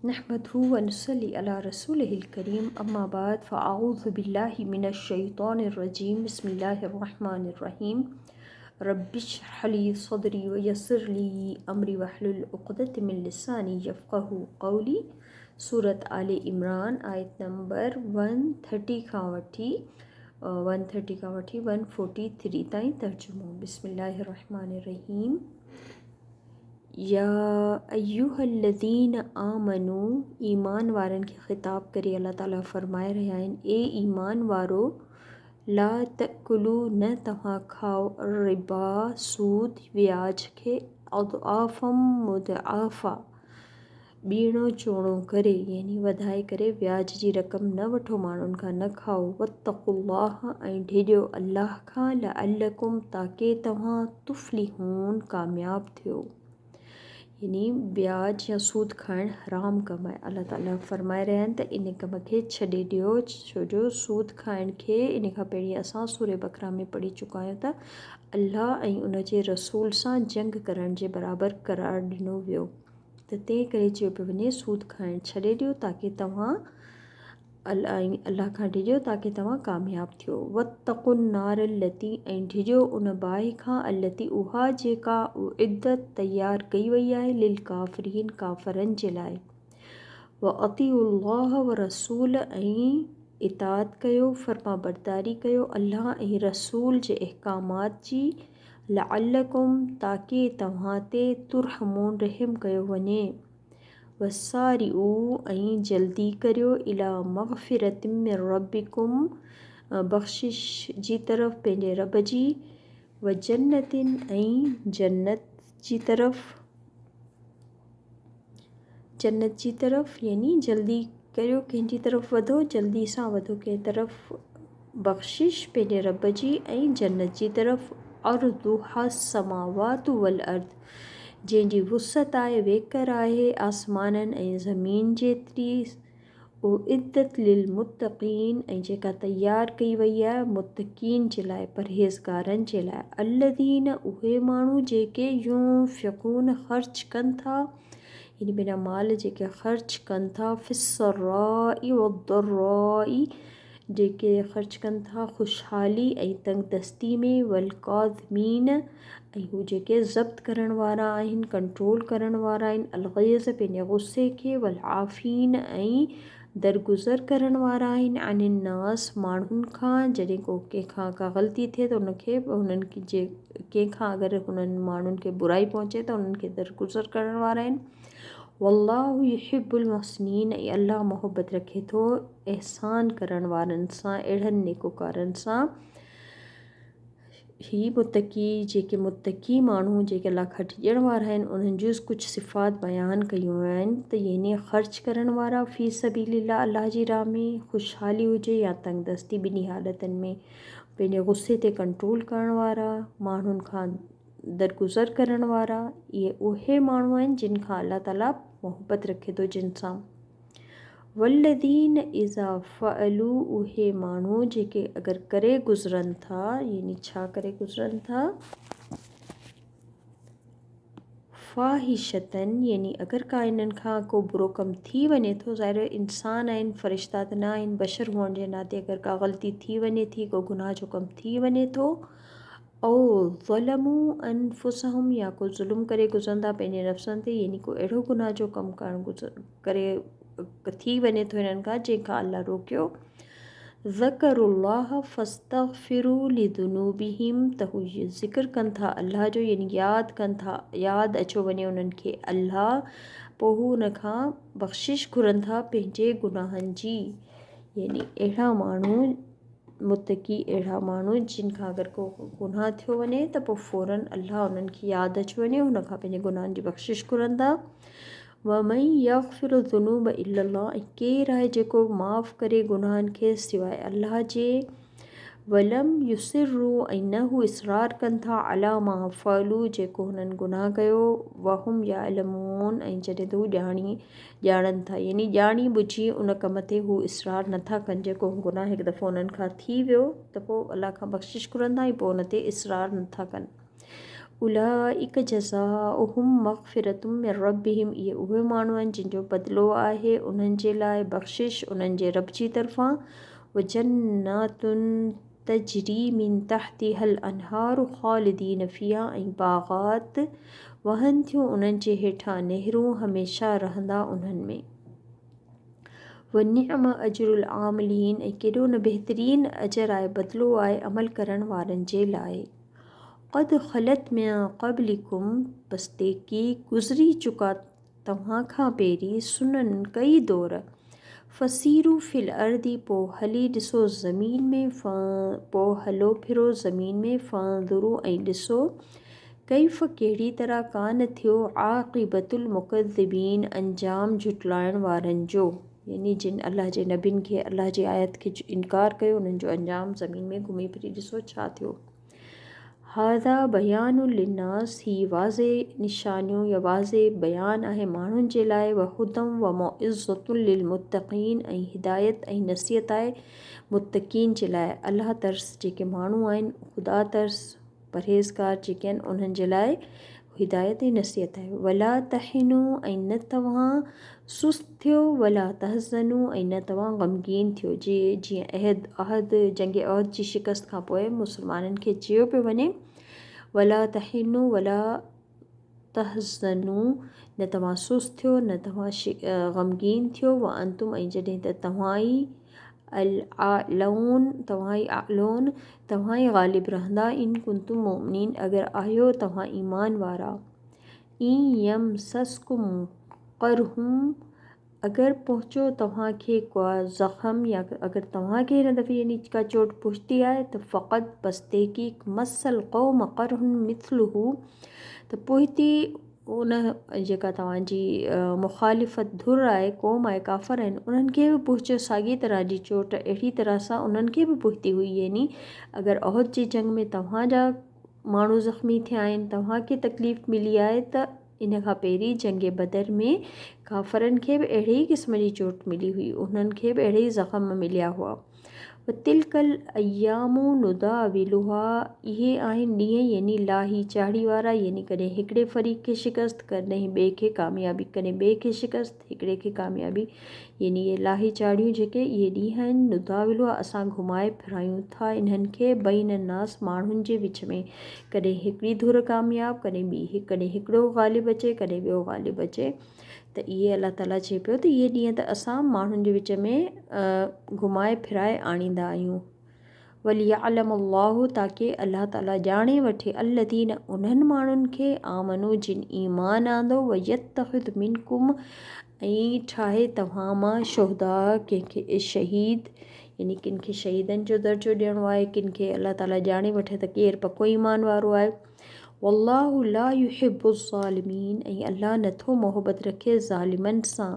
नहमदहु व नुसल्ली अला रसूलिहिल करीम अम्मा बाद फ़अऊज़ु बिल्लाहि मिनश शैतानिर रजीम बिस्मिल्लाहिर्रहमानिर्रहीम रब्बिश्रह ली सदरी व यस्सिर ली अमरी वहलुल उक़दतम मिन लिसानी यफ़क़हू क़ौली। सूरत आले इमरान आयत नंबर 130 खां वठी 143 ताईं तर्जुमो। बिस्मिल्लाहिर्रहमानिर्रहीम। या अय्युहल्लज़ीन आमनू, ईमान वारनि खे ख़िताब करे अल्लाह ताला फ़रमाए रहिया आहिनि, ए ईमान वारो, ला तकुलू, न तव्हां खाओ, रिबा, सूद, व्याज खे, अदआफ़म मुदआफ़ा, ॿीणो चोणो करे यानी वधाए करे व्याज जी रक़म न वठो माण्हुनि खां, न खाओ। वत्तक़ुल्लाह, ऐं ढिॼो अल्लाह खां, लअल्लकुम, ताके तव्हां तुफ़्लिहून, कामयाब थियो। यानी ब्याज या सूद खाइणु हराम कमु आहे। अल्लाह ताला फ़रमाए रहिया आहिनि त इन कम खे छॾे ॾियो, छोजो सूद खाइण खे इन खां पहिरीं असां सूरे बकरा में पढ़ी चुका आहियूं त अल्लाह ऐं उन जे रसूल सां जंग करण जे बराबरि करार ॾिनो वियो, त तंहिं करे चयो पियो वञे सूद खाइणु छॾे ॾियो ताकी तव्हां अल्लाह खां ढिॼो ताकी तव्हां कामयाब थियो। वत्तक़ुन नार लती, ऐं ढिॼो उन बाहि खां, अलती, उहा जेका उइद्दत तयारु कई वई आहे, लिल काफ़िरीन, काफ़रनि जे लाइ। व अतीउल्लाह व रसूल, ऐं इताअत कयो, फ़र्मा बरदारी कयो अल्लाह ऐं रसूल जे अहकामात जी, लअल्लकुम, ताकी तव्हां ते तुरहमून, रहम कयो वञे। वसारिऊ, ऐं जल्दी करियो, इला मग़फ़िरतिम मिन रब्बिकुम, बख़्शिश जी तरफ़ पंहिंजे रब जी, व जन्नतिन, ऐं जन्नत जी तरफ़ यानी जल्दी करियो, कंहिंजी तरफ़ वधो, जल्दी सां वधो कंहिं तरफ़, बख़्शिश पंहिंजे रब जी ऐं जन्नत जी तरफ़। अर्दुहा समावातु वल अर्द, जंहिंजी वुसअत आहे, वेकर आहे आसमाननि ऐं ज़मीन जेतिरी। उइद्दत लिल मुत्तक़ीन, ऐं जेका तयारु कई वई आहे मुत्तक़ीन जे लाइ, परहेज़गारनि जे लाइ। अल्लज़ीन, उहे माण्हू जेके युनफ़िक़ून, ख़र्च कनि था, यानी बिना माल जेके ख़र्च कनि था, फ़िस्सर्राई वद्दर्राई, जेके ख़र्च कनि था ख़ुशहाली ऐं तंगदस्ती में, वल काज़िमीन, ऐं हू जेके ज़ब्त करण वारा आहिनि, कंट्रोल करण वारा आहिनि, अलग़ैज़, पंहिंजे गुस्से खे, वल आफ़ीन, ऐं दरगुज़र करण वारा आहिनि, अनिन्नास, माण्हुनि खां, जॾहिं को कंहिंखां का ग़लती थिए त उनखे हुननि जे कंहिंखां अगरि हुननि माण्हुनि खे बुराई पहुचे त उन्हनि खे दरगुज़र करण वारा आहिनि। वल्लाहु युहिब्बुल मुहसिनीन, ऐं अल्लाह मोहबत रखे थो एहसान करण वारनि सां, अहिड़नि नेकोकारनि सां। ही मुत्तकी, जेके मुत्तकी माण्हू जेके अल्लाह खां ढिॼण वारा आहिनि, उन्हनि जूं कुझु सिफ़ात बयानु कयूं आहिनि त यानी ख़र्च करण वारा फ़ी सबीलिल्लाह, अल्लाह जी राह में, ख़ुशहाली हुजे या तंगदस्ती, ॿिन्ही हालतुनि में, पंहिंजे गुस्से ते कंट्रोल करण वारा, माण्हुनि खां दरगुज़र करण वारा, इहे उहे माण्हू आहिनि जिन खां अल्लाह ताला मोहबत रखे थो, जिन सां। वल्लज़ीन इज़ा फ़अलू, उहे माण्हू जेके अगरि करे गुज़रनि था, यानी छा करे गुज़रनि था, फ़ाहिशतन, यानी अगरि का इन्हनि खां को बुरो कमु थी वञे थो, ज़ाहिर इंसान आहिनि, फ़रिश्ता त न आहिनि, बशर हुअण जे नाते अगरि का ग़लती थी वञे थी, को गुनाह जो कमु थी वञे थो, औ ज़लमू अनफुसहुम, या को ज़ुल्म करे गुज़रंदा पंहिंजे नफ़्सनि ते, यानी को अहिड़ो गुनाह जो कमु करे थी वञे थो हिननि खां जंहिंखां अल्लाह रोकियो। ज़करुल्लाह फ़स्तग़फ़िरू लिज़ुनूबिहिम, त हू ज़िक्र कनि था अल्लाह जो, यानी यादि कनि था, यादि अचो वञे उन्हनि खे अल्लाह, पोइ हू उन खां बख़्शिश घुरनि था पंहिंजे गुनाहनि जी। यानी अहिड़ा माण्हू मुत्तकी, अहिड़ा माण्हू जिन खां अगरि को गुनाह थियो वञे त पोइ फ़ौरन अल्लाह उन्हनि खे यादि अची वञे, हुन खां पंहिंजे गुनाहनि जी बख़्शिश घुरनि था। वमन यग़फ़िरु ज़ुनूब इल्लल्लाह, ऐं केरु आहे जेको माफ़ करे गुनाहनि खे सवाइ अल्लाह जे। वलम युसिर्रू, ऐं न हू इसरार कनि था, अला मा फ़अलू, जेको हुननि गुनाह कयो, वहुम याअलमून, ऐं जॾहिं त हू ॼाणनि था, यानी ॼाणी बुझी उन कम ते हू इसरार नथा कनि, जेको गुनाह हिकु दफ़ो उन्हनि खां थी वियो त पोइ अल्लाह खां बख़्शिश घुरंदा ऐं पोइ उन ते इसरार नथा कनि। उलाइक जज़ाउहुम मग़फ़िरतुम मिन रब्बिहिम, इहे उहे माण्हू आहिनि जिन जो बदिलो आहे उन्हनि जे लाइ बख़्शिश उन्हनि जे रब जी तरफ़ां। व जन्नातुन तजरी मिन तहतिहल अनहारु ख़ालिदीन फ़िहा, ऐं बाग़ात वहनि थियूं उन्हनि जे हेठां नहरूं हमेशा रहंदा उन्हनि में। व निअम अजरुल आमिलीन, ऐं केॾो न बहितरीन अजर आहे बदिलो आहे अमल करण वारनि जे लाइ। क़द ख़लत मिन क़ब्लिकुम, बसतेकी गुज़री चुका तव्हां खां पहिरीं, सुनन कई दौर। फ़सीरू फ़िल अर्दी, पोइ हली ॾिसो ज़मीन में, पोइ हलो फिरो ज़मीन में। फ़ांज़ुरू, ऐं ॾिसो कैफ़ कहिड़ी तरह कान थियो आक़िबतुल मुकज़्ज़िबीन, अंजाम झुटलाइण वारनि जो, यानी जिन अल्लाह जे नबियुनि खे अल्लाह जी आयत खे इनकार कयो उन्हनि जो अंजाम ज़मीन में घुमी फिरी ॾिसो छा थियो। हाज़ा बयानुल लिन्नास, ही वाज़े निशानियूं या वाज़े बयान आहे माण्हुनि जे लाइ। व हुदम व मौइज़तुल लिल मुत्तक़ीन, ऐं हिदायत ऐं नसीहत आहे मुत्तक़ीन जे लाइ। अल्लाह तर्स जेके माण्हू आहिनि, ख़ुदा तर्स परहेज़गार जेके आहिनि उन्हनि जे लाइ हिदायत ऐं नसीहत आहे। वला तहिनू, ऐं न तव्हां सुस्त थियो। वला तहज़नू, ऐं न तव्हां ग़मगीन थियो। जीअं अहद जंग अहद जी शिकस्त खां पोइ मुसलमाननि खे चयो पियो वञे वला तहिनू वला तहज़नू, न तव्हां सुस्त थियो न तव्हां ग़मगीन थियो। व अंतुम, ऐं जॾहिं त तव्हां ई आलोन, तव्हां ई ग़ालिब रहंदा। इन कुंतुम मोमिनीन, अगरि आहियो तव्हां ईमान वारा। इन यमसस्कुम क़रहुम, अगरि पहुचो तव्हांखे का ज़ख़म, या अगरि तव्हांखे हिन दफ़े यानी का चोट पुछती आहे त फ़क़त बसते मसल क़ौम क़रहुन मिथलुहु, त पोइती उन जेका तव्हांजी मुख़ालिफ़त धुर आहे, क़ौम आहे, काफ़र आहिनि, उन्हनि खे बि पुछियो साॻी तरह जी चोट अहिड़ी तरह सां उन्हनि खे बि पुछती हुई। यानी अगरि अहद जी जंग में तव्हांजा माण्हू ज़ख़्मी थिया आहिनि, तव्हांखे तकलीफ़ मिली आहे, त इन खां पहिरीं जंग बदर में काफ़रनि खे बि अहिड़े ई क़िस्म जी चोट मिली हुई, उन्हनि खे बि अहिड़े ई ज़ख़्म मिलिया हुआ। व तिलकल अयामु नुदाविलुहा, इहे आहिनि ॾींहं यानी लाही चाढ़ी वारा, यानी कॾहिं हिकिड़े फ़रीक़ खे शिकस्त, कॾहिं ॿिए खे कामयाबी, कॾहिं ॿिए खे शिकस्त, हिकिड़े खे कामयाबी। यानी इहे लाही चाढ़ियूं जेके इहे ॾींहं आहिनि, नुदाविलुहा, असां घुमाए फिरायूं था इन्हनि खे बैन नास, माण्हुनि जे विच में। कॾहिं हिकिड़ी धुर कामयाबु, कॾहिं ॿी, कॾहिं हिकिड़ो ग़ालिब अचे, कॾहिं ॿियो ग़ालिब अचे। त इहे अल्लाह ताला चए पियो त इहे ॾींहं त असां माण्हुनि जे विच में घुमाए फिराए आणींदा आहियूं। वलियअलम अल्लाहु, ताकी अल्लाह ताला ॼाणे वठे अल्लज़ीन, उन्हनि माण्हुनि खे आमनू, जिन ईमान आंदो, व यत्तख़िज़ मिनकुम, ऐं ठाहे तव्हां मां शुहदा, कंहिंखे शहीद, यानी किन खे शहीदनि जो दर्जो ॾियणो आहे, किन खे अल्लाह ताला ॼाणे वठे त केरु पको ईमान वारो आहे। वल्लाहु ला युहिब्बुज़्ज़ालिमीन, ऐं अल्लाह नथो मोहबत रखे ज़ालिमनि सां।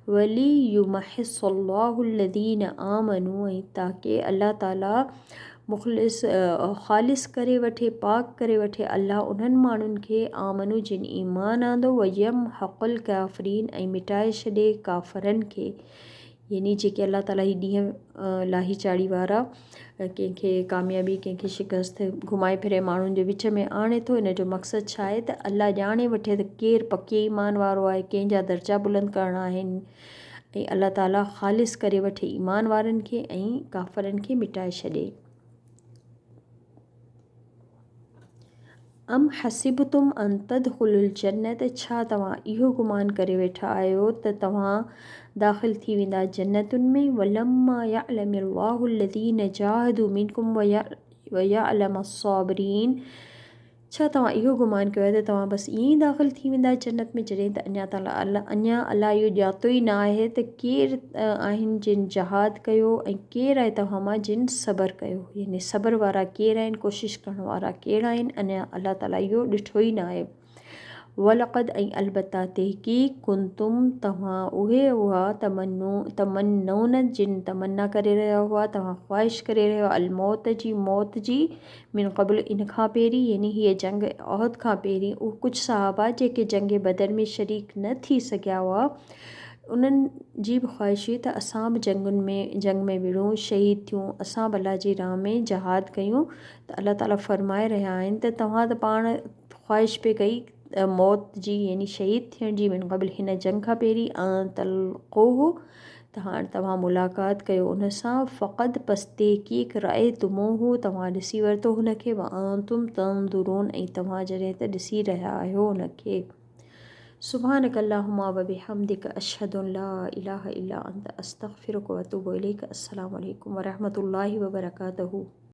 वली युमहिस्सल्लाहु अल्लज़ीन आमनू, ऐं ताकी अल्लाह ताला ख़ालिस करे वठे, पाक करे वठे अल्लाह उन्हनि माण्हुनि खे आमनू, जिन ईमान आंदो, व यमहक़ुल काफ़िरीन, ऐं मिटाए छॾे काफ़रनि खे। यानी जेके अल्लाह ताला ही ॾींहं लाही चाढ़ी वारा, कंहिंखे कामयाबी, कंहिंखे शिकस्त, घुमाए फिरे माण्हुनि जे विच में आणे थो। इन जो मक़सदु छा आहे त अल्लाह ॼाणे वठे त केरु पके ईमान वारो आहे, कंहिंजा दर्जा बुलंद करणा आहिनि, ऐं अल्लाह ताला ख़ालिस करे वठे ईमान वारनि खे ऐं काफ़रनि खे मिटाए छॾे। अम हसिबतुम अन तदख़ुलुल जन्नत, छा तव्हां इहो गुमान करे वेठा आहियो त तव्हां दाख़िल थी वेंदा जन्नतुनि में। वलम्मा यअलमिल्लाहु अल्लज़ीन जाहदू मिनकुम व यअलम अस्साबिरीन, छा तव्हां इहो गुमान कयो आहे त तव्हां बसि ईअं ई दाख़िल थी वेंदा जन्नत में, जॾहिं त अञा अल्लाह इहो ॼातो ई न आहे त केरु आहिनि जिन जहाद कयो ऐं केरु आहे तव्हां मां जिन सब्र कयो, यानी सब्र वारा केरु आहिनि, कोशिशि करण वारा केरु आहिनि, अञा अल्लाह ताला इहो ॾिठो ई न आहे। वलक़द, ऐं अलबत्ता तहक़ीक़, कुंतुम, तव्हां उहे हुआ, तमन्नौन, जिन तमन्ना करे रहिया हुआ, तव्हां ख़्वाहिश करे रहिया अल मौत जी मिन क़ब्ल, इन खां पहिरीं, यानी हीअ जंग अहद खां पहिरीं। उहे कुझु सहाबा जेके जंग बदर में शरीक न थी सघिया हुआ, उन्हनि जी बि ख़्वाहिश हुई त असां बि जंग में विड़ूं, शहीद थियूं, असां बि अल्लाह जी राह में जहाद कयूं। त अल्लाह ताला फरमाए रहिया आहिनि त तव्हां त पाण ख़्वाहिश पे कई मौत जी यानी शहीद थियण जी मिन क़बिल हिन जंग खां पहिरीं तलको हो, त हाणे तव्हां मुलाक़ात कयो उन सां। फ़क़त पस्ते की राय तुमो हो, तव्हां ॾिसी वरितो हुनखे, तुम तंदुरून ऐं तव्हां जॾहिं त ॾिसी रहिया आहियो हुनखे। सुभानक अल्लाहुम्मा व बिहम्दिक अशहदु अन ला इलाहा इल्ला अंत अस्तगफिरुक व अतूबु इलैक। अस्सलामु अलैकुम व रहमतुल्लाहि व बरकातहू।